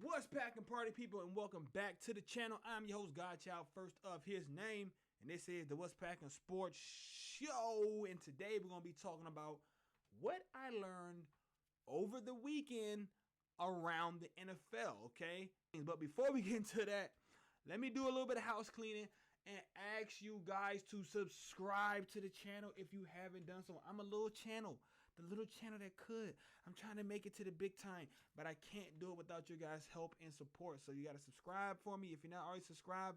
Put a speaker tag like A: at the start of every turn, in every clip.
A: What's packing party people, and welcome back to the channel. I'm your host Godchild, first of his name, and this is the What's Packing Sports Show. And today we're going to be talking about what I learned over the weekend around the NFL, okay? But before we get into that, let me do a little bit of house cleaning and ask you guys to subscribe to the channel if you haven't done so. I'm a little channel, the little channel that could. I'm trying to make it to the big time, but I can't do it without your guys' help and support. So you got to subscribe for me. If you're not already subscribed,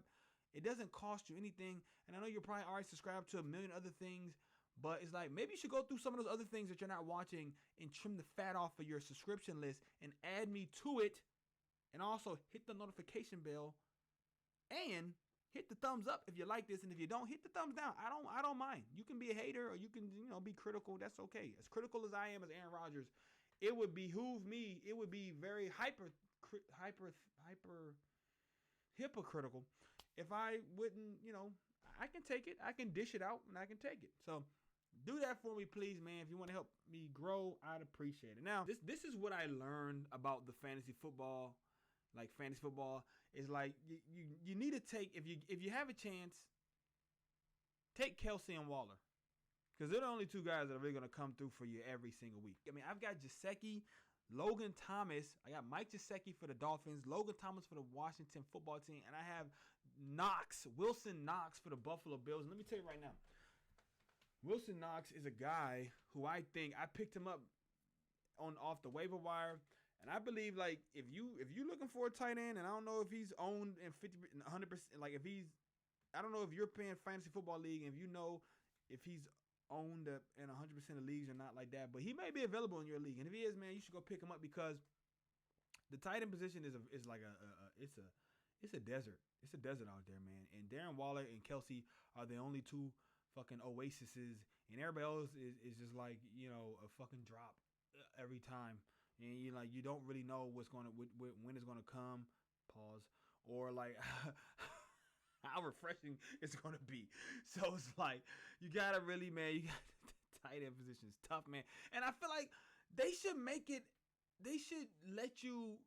A: it doesn't cost you anything. And I know you're probably already subscribed to a million other things, but it's like maybe you should go through some of those other things that you're not watching and trim the fat off of your subscription list and add me to it. And also hit the notification bell and hit the thumbs up if you like this, and if you don't, hit the thumbs down. I don't mind. You can be a hater or you can, be critical. That's okay. As critical as I am as Aaron Rodgers, it would behoove me. It would be very hypocritical if I wouldn't, I can take it. I can dish it out and I can take it. So do that for me, please, man. If you want to help me grow, I'd appreciate it. Now, this is what I learned about the fantasy football. Like fantasy football is like you need to take, if you have a chance, take Kelsey and Waller, because they're the only two guys that are really gonna come through for you every single week. I mean, I've got Gesicki, Logan Thomas. I got Mike Gesicki for the Dolphins, Logan Thomas for the Washington football team, and I have Wilson Knox for the Buffalo Bills. And let me tell you right now, Wilson Knox is a guy who I think I picked him up off the waiver wire. And I believe, like, if you looking for a tight end, and I don't know if he's owned in 100%, like I don't know if you're playing fantasy football league, and if you know if he's owned in 100% of leagues or not like that, but he may be available in your league, and if he is, man, you should go pick him up, because the tight end position is like it's a desert. It's a desert out there, man. And Darren Waller and Kelsey are the only two fucking oases, and everybody else is just like, a fucking drop every time. And you don't really know when it's gonna come. Pause. Or like how refreshing it's gonna be. So it's like you gotta really, man. You got the tight end position is tough, man. And I feel like they should make it. They should let you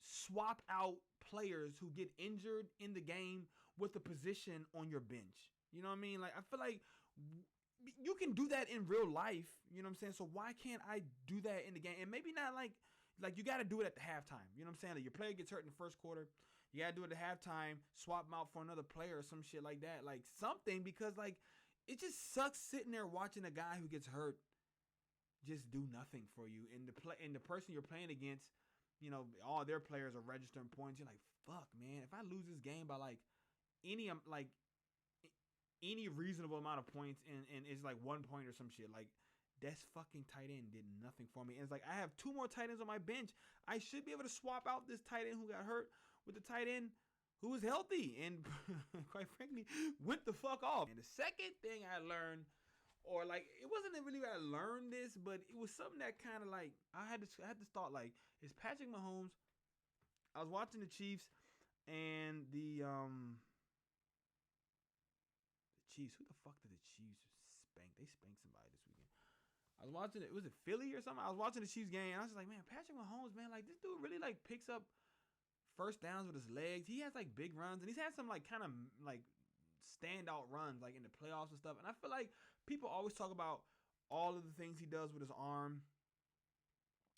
A: swap out players who get injured in the game with a position on your bench. You know what I mean? Like, I feel like you can do that in real life, you know what I'm saying? So why can't I do that in the game? And maybe not like you got to do it at the halftime. You know what I'm saying? Like, your player gets hurt in the first quarter. You got to do it at halftime, swap them out for another player or some shit like that. Like something, because like it just sucks sitting there watching a guy who gets hurt just do nothing for you. And the person you're playing against, all their players are registering points. You're like, fuck, man, if I lose this game by any reasonable amount of points and it's like 1 point or some shit, like that's fucking tight end did nothing for me. And it's like I have two more tight ends on my bench. I should be able to swap out this tight end who got hurt with the tight end who was healthy and quite frankly went the fuck off. And the second thing I learned, or like it wasn't really I learned this, but it was something that kind of like I had this thought, like, is Patrick Mahomes. I was watching the Chiefs and the Chiefs. Who the fuck did the Chiefs spank? They spanked somebody this weekend. I was watching it. Was it Philly or something? I was watching the Chiefs game, and I was just like, man, Patrick Mahomes, man, like this dude really like picks up first downs with his legs. He has like big runs, and he's had some like kind of like standout runs like in the playoffs and stuff. And I feel like people always talk about all of the things he does with his arm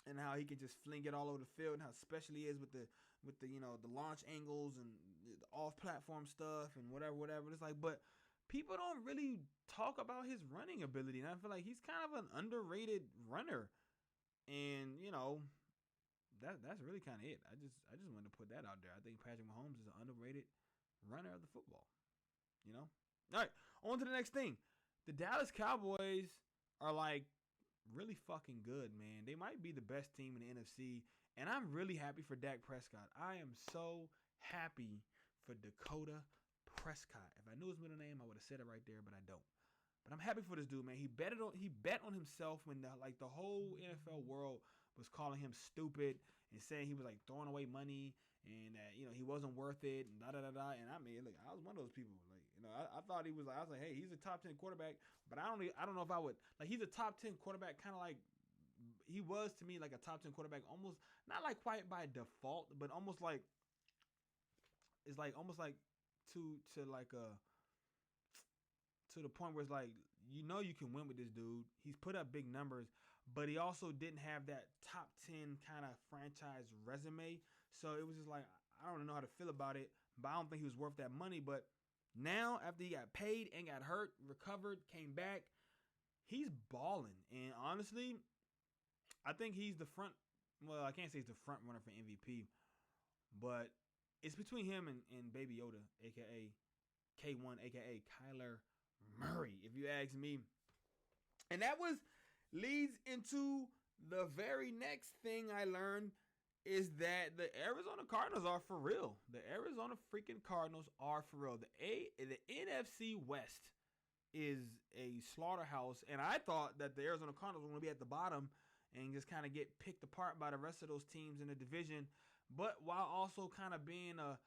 A: and how he can just fling it all over the field, and how special he is with the the launch angles and the off platform stuff and whatever. It's like, but people don't really talk about his running ability, and I feel like he's kind of an underrated runner. And that's really kind of it. I just wanted to put that out there. I think Patrick Mahomes is an underrated runner of the football. All right, on to the next thing. The Dallas Cowboys are like really fucking good, man. They might be the best team in the NFC, and I'm really happy for Dak Prescott. I am so happy for Dakota Prescott. If I knew his middle name, I would have said it right there, but I don't. But I'm happy for this dude, man. He bet on himself when the whole NFL world was calling him stupid and saying he was like throwing away money and that he wasn't worth it and da da da da. And I mean, look, I was one of those people. Like, I thought he was like, I was like, hey, he's a top 10 quarterback, but I don't know if I would like. He's a top 10 quarterback, kind of like he was to me like a top 10 quarterback, almost not like quite by default, but almost like it's like almost like to like a to the point where it's like you can win with this dude. He's put up big numbers, but he also didn't have that top 10 kind of franchise resume. So it was just like I don't know how to feel about it, but I don't think he was worth that money. But now after he got paid and got hurt, recovered, came back, he's balling. And honestly, I think he's the front. Well, I can't say he's the front runner for MVP, but it's between him and Baby Yoda, aka K1, aka Kyler Murray, if you ask me. And that leads into the very next thing I learned is that the Arizona Cardinals are for real. The Arizona freaking Cardinals are for real. The NFC West is a slaughterhouse, and I thought that the Arizona Cardinals were going to be at the bottom and just kind of get picked apart by the rest of those teams in the division. But while also kind of being an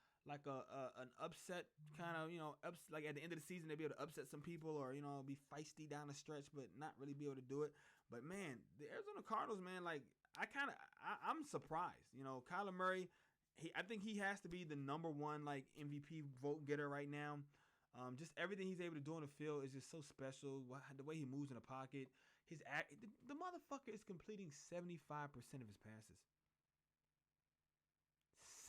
A: upset kind of, like at the end of the season, they'll be able to upset some people or, be feisty down the stretch, but not really be able to do it. But man, the Arizona Cardinals, man, like I'm surprised. Kyler Murray, I think he has to be the number one like MVP vote getter right now. Just everything he's able to do on the field is just so special. The way he moves in the pocket, the motherfucker is completing 75% of his passes.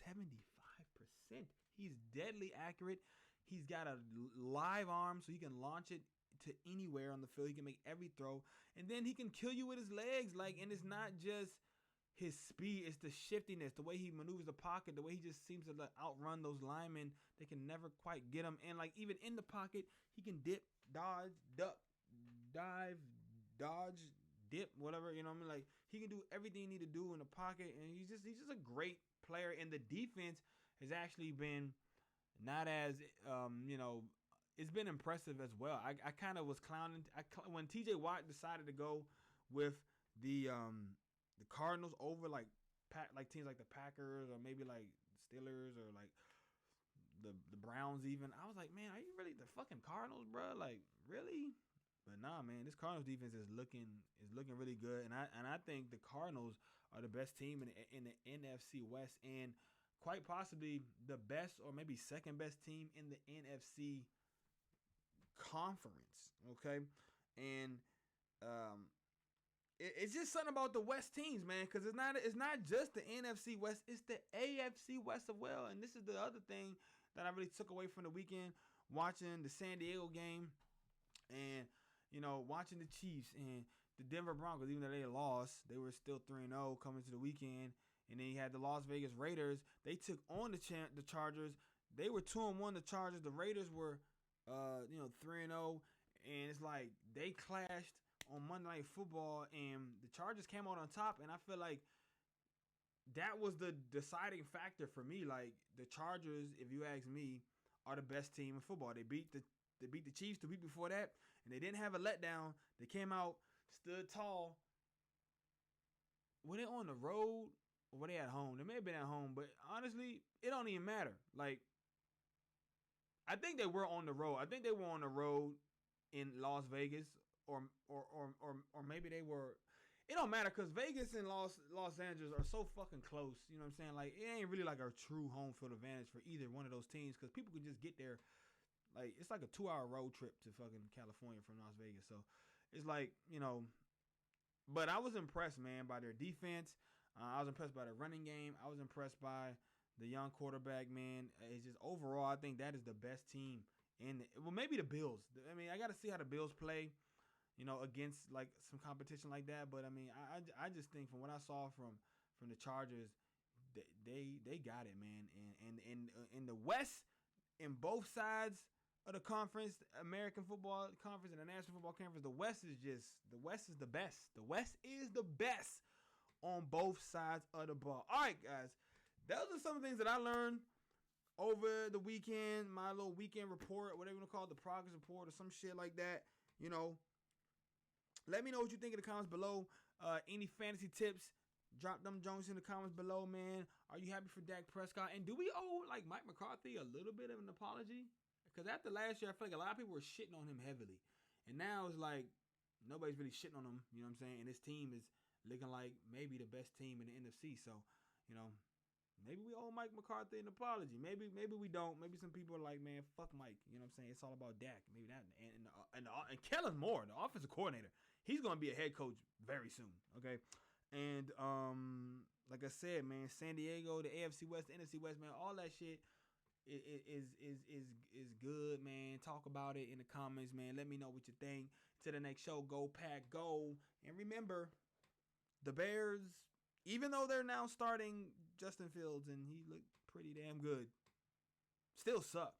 A: 75%. He's deadly accurate. He's got a live arm, so he can launch it to anywhere on the field. He can make every throw, and then he can kill you with his legs. And it's not just his speed; it's the shiftiness, the way he maneuvers the pocket, the way he just seems to outrun those linemen. They can never quite get him. And even in the pocket, he can dip, dodge, duck, dive, dodge, dip, whatever. You know what I mean? Like he can do everything you need to do in the pocket, and he's just a great player. And the defense has actually been not as it's been impressive as well. I kind of was clowning when TJ Watt decided to go with the Cardinals over like teams like the Packers or maybe like Steelers or like the Browns even. I was like, man, are you really the fucking Cardinals, bro? Like really? But nah, man, this Cardinals defense is looking really good, and I think the Cardinals are the best team in the NFC West, and quite possibly the best or maybe second best team in the NFC conference. Okay, and it's just something about the West teams, man, because it's not just the NFC West, it's the AFC West as well. And this is the other thing that I really took away from the weekend, watching the San Diego game, and watching the Chiefs and the Denver Broncos. Even though they lost, they were still 3-0 coming to the weekend. And then you had the Las Vegas Raiders. They took on the Chargers. They were 2-1. The Chargers. The Raiders were 3-0. And it's like they clashed on Monday Night Football, and the Chargers came out on top. And I feel like that was the deciding factor for me. Like the Chargers, if you ask me, are the best team in football. They beat the Chiefs the week before that, and they didn't have a letdown. They came out, stood tall. Were they on the road or were they at home? They may have been at home, but honestly, it don't even matter. Like, I think they were on the road. I think they were on the road in Las Vegas, or maybe they were. It don't matter because Vegas and Los Angeles are so fucking close. You know what I'm saying? Like, it ain't really like a true home field advantage for either one of those teams because people can just get there. Like, it's like a 2-hour road trip to fucking California from Las Vegas. So it's like, but I was impressed, man, by their defense. I was impressed by the running game. I was impressed by the young quarterback, man. It's just overall, I think that is the best team maybe the Bills. I mean, I got to see how the Bills play, against like some competition like that. But I mean, I just think from what I saw from the Chargers, they got it, man. And in the West, in both sides of the conference, American Football Conference and the National Football Conference, the West is the best. The West is the best on both sides of the ball. All right, guys, those are some of the things that I learned over the weekend. My little weekend report, whatever you want to call it, the progress report or some shit like that. Let me know what you think in the comments below. Any fantasy tips? Drop them Jones in the comments below, man. Are you happy for Dak Prescott? And do we owe like Mike McCarthy a little bit of an apology? Because after last year, I feel like a lot of people were shitting on him heavily. And now it's like nobody's really shitting on him. You know what I'm saying? And his team is looking like maybe the best team in the NFC. So, you know, maybe we owe Mike McCarthy an apology. Maybe we don't. Maybe some people are like, man, fuck Mike. You know what I'm saying? It's all about Dak. Maybe that. And Kellen Moore, the offensive coordinator, he's going to be a head coach very soon. Okay. And like I said, man, San Diego, the AFC West, the NFC West, man, all that shit is good, man. Talk about it in the comments, man. Let me know what you think. To the next show, go Pack, go. And remember, the Bears, even though they're now starting Justin Fields and he looked pretty damn good, still suck.